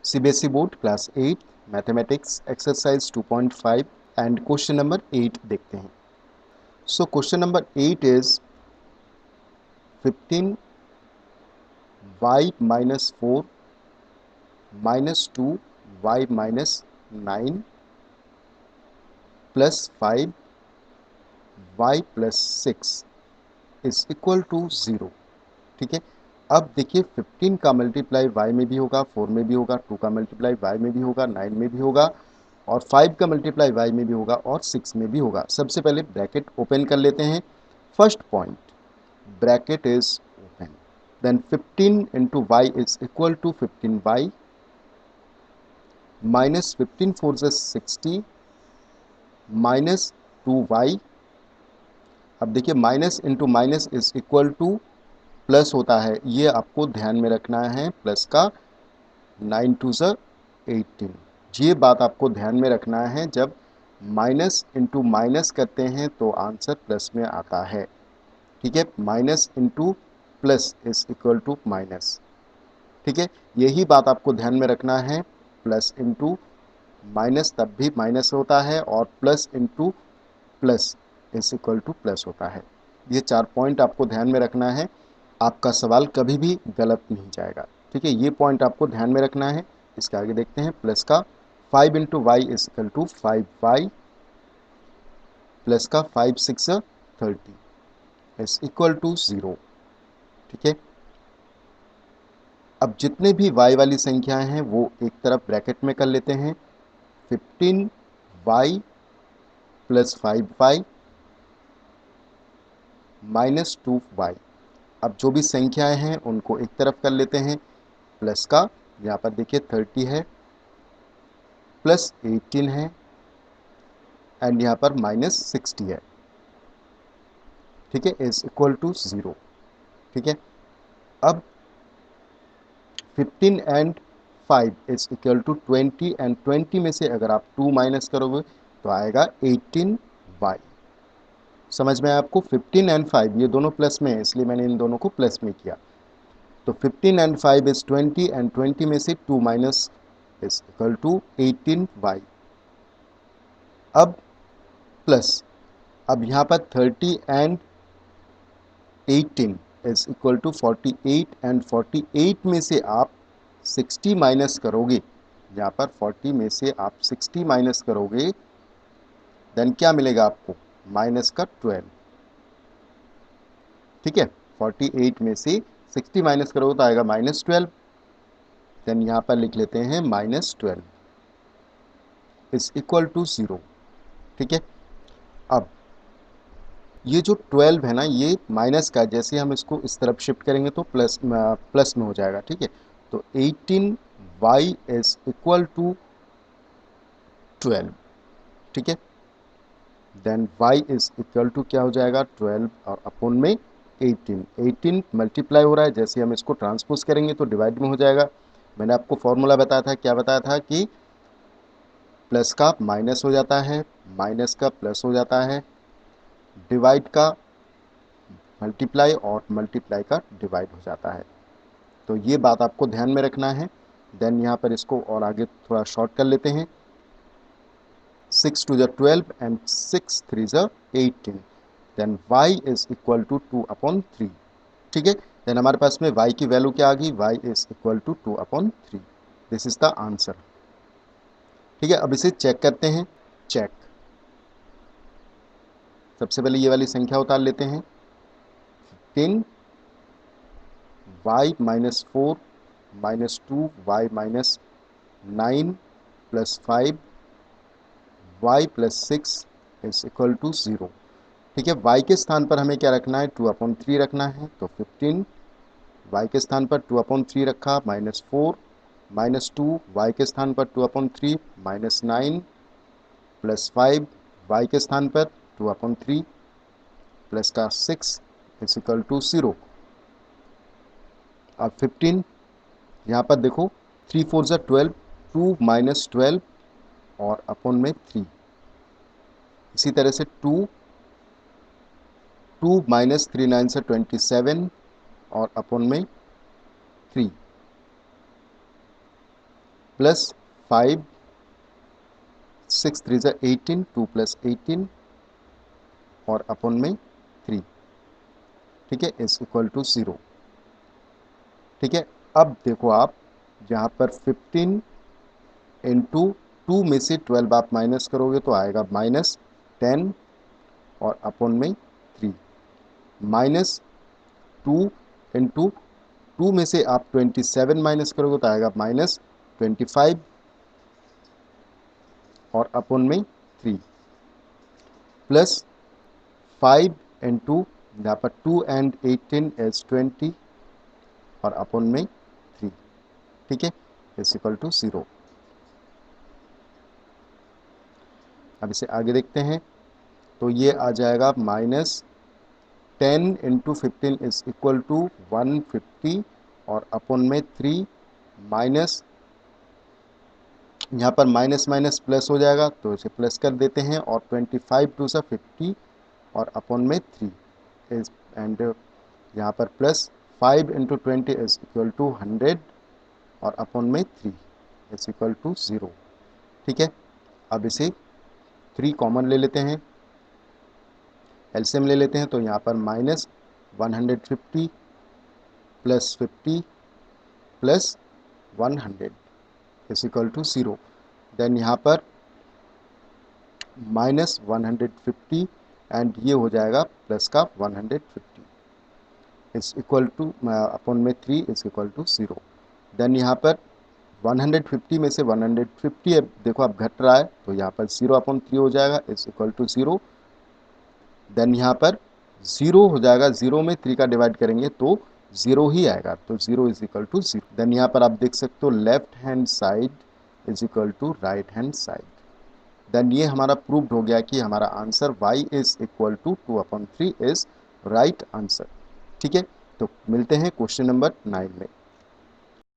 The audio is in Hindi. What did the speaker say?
CBSE board class 8 mathematics exercise 2.5 and question number 8 देखते हैं। So question number 8 is 15y minus 4 minus 2y minus 9 plus 5y plus 6 is equal to 0। ठीक है, अब देखिए 15 का मल्टीप्लाई y में भी होगा, 4 में भी होगा, 2 का मल्टीप्लाई y में भी होगा, 9 में भी होगा और 5 का मल्टीप्लाई y में भी होगा और 6 में भी होगा। सबसे पहले ब्रैकेट ओपन कर लेते हैं। First point, bracket is open, then 15 into y is equal to 15y minus 15 four से 60 माइनस 2y। अब देखिए minus into minus is equal to plus होता है, ये आपको ध्यान में रखना है। प्लस का 9 टू ज़ 18, ये बात आपको ध्यान में रखना है। जब माइनस इंटू माइनस करते हैं तो आंसर प्लस में आता है। ठीक है, minus into plus is equal to minus. ठीक है, यही बात आपको ध्यान में रखना है। प्लस इंटू माइनस तब भी माइनस होता है और plus into plus is equal to plus होता है। ये 4 पॉइंट आपको ध्यान में रखना है, आपका सवाल कभी भी गलत नहीं जाएगा। ठीक है, ये पॉइंट आपको ध्यान में रखना है। इसके आगे देखते हैं। प्लस का 5 into y is equal to 5y plus का 5 6 30 इज इक्वल टू 0। ठीक है, अब जितने भी y वाली संख्याएं हैं वो एक तरफ ब्रैकेट में कर लेते हैं। 15y plus 5y minus 2y। अब जो भी संख्याएं हैं उनको एक तरफ कर लेते हैं। प्लस का यहाँ पर देखिए 30 है, प्लस 18 है एंड यहाँ पर माइनस 60 है। ठीक है, इज इक्वल टू 0। ठीक है, अब 15 and 5 is equal to 20 and 20 में से अगर आप 2 माइनस करोगे तो आएगा 18y। समझ में आया आपको? 15 एंड 5 ये दोनों प्लस में है, इसलिए मैंने इन दोनों को प्लस में किया। तो 15 एंड 5 इज 20 एंड 20 में से 2 minus is equal to 18y। अब प्लस, अब यहाँ पर 30 and 18 is equal to 48 and 48 में से आप 60 माइनस करोगे। यहाँ पर 40 में से आप 60 माइनस करोगे, देन क्या मिलेगा आपको? माइनस का 12। ठीक है, 48 में से 60 माइनस करोगे तो आएगा माइनस 12। देन यहाँ पर लिख लेते हैं माइनस 12 इज इक्वल टू 0। ठीक है, अब ये जो 12 है ना, ये माइनस का, जैसे हम इसको इस तरफ शिफ्ट करेंगे तो प्लस प्लस में हो जाएगा। ठीक है, तो 18y इज इक्वल टू 12। ठीक है, then y is equal to क्या हो जाएगा? 12 और अपोन में 18। 18 मल्टीप्लाई हो रहा है, जैसे हम इसको ट्रांसपोज करेंगे तो डिवाइड में हो जाएगा। मैंने आपको फॉर्मूला बताया था, क्या बताया था कि प्लस का माइनस हो जाता है, माइनस का प्लस हो जाता है, डिवाइड का मल्टीप्लाई और मल्टीप्लाई का डिवाइड हो जाता है। तो ये बात आपको ध्यान में रखना है। देन यहाँ पर इसको और आगे थोड़ा शॉर्ट कर लेते हैं। 6 टू ज़ 12 एंड 6 3 ज़ 18, then y is equal to 2 upon 3। ठीक है, देन हमारे पास में y की वैल्यू क्या आ गई? y is equal to 2 upon 3। This is the answer. ठीक है, अब इसे चेक करते हैं। चेक, सबसे पहले ये वाली संख्या उतार लेते हैं। 10 y minus 4 minus 2 y minus 9 plus 5 y plus 6 is equal to 0। ठीक है, y के स्थान पर हमें क्या रखना है? 2 अपॉन 3 रखना है। तो 15 y के स्थान पर 2 अपॉन 3 रखा, माइनस 4 माइनस 2 y के स्थान पर 2 अपॉन 3 माइनस 9 प्लस 5 y के स्थान पर 2 अपॉन 3 प्लस का 6 इज इक्वल टू 0। अब 15 यहाँ पर देखो, 3 4 ज़ा 12, 2 माइनस 12 और अपॉन में 3। इसी तरह से 2 माइनस 3 9 से 27 और अपॉन में 3। प्लस 5, 6 3 ज़ा 18, 2 प्लस 18 और अपन में 3, ठीक है, इज इक्वल टू 0। ठीक है, अब देखो आप यहाँ पर 15 इंटू 2 में से 12 आप माइनस करोगे तो आएगा -10 और अपन में 3, -2 इंटू 2 में से आप 27 माइनस करोगे तो आएगा -25 और अपन में 3, प्लस 5 इंटू यहाँ पर 2 एंड 18 इज 20 और अपन में 3, ठीक है, इज इक्वल टू 0। अब इसे आगे देखते हैं तो ये आ जाएगा -10 इंटू 15 इज इक्वल टू 150 और अपन में 3, माइनस यहाँ पर माइनस माइनस प्लस हो जाएगा तो इसे प्लस कर देते हैं और 25 टू सा 50 और अपन में 3 इज एंड यहाँ पर plus 5 into 20 is equal to 100 और अपन में 3 इज इक्वल टू 0। ठीक है, अब इसे 3 कॉमन ले लेते हैं, एलसीएम ले लेते हैं तो यहाँ पर -150 plus 50 plus 100 is equal to 0। Then यहाँ पर -150 एंड ये हो जाएगा प्लस का 150 इज इक्वल टू अपन में 3 इज इक्वल टू 0। देन यहाँ पर 150 में से 150 अब देखो अब घट रहा है तो यहाँ पर 0 अपन 3 हो जाएगा इज इक्वल टू 0। देन यहाँ पर 0 हो जाएगा, 0 में 3 का डिवाइड करेंगे तो 0 ही आएगा तो 0 इज इक्वल टू 0। देन यहाँ पर आप देख सकते हो left hand side is equal to right hand side. Then ये हमारा प्रूव्ड हो गया कि हमारा answer y is equal to 2/3 is right answer. ठीक है, तो मिलते हैं क्वेश्चन नंबर 9 में।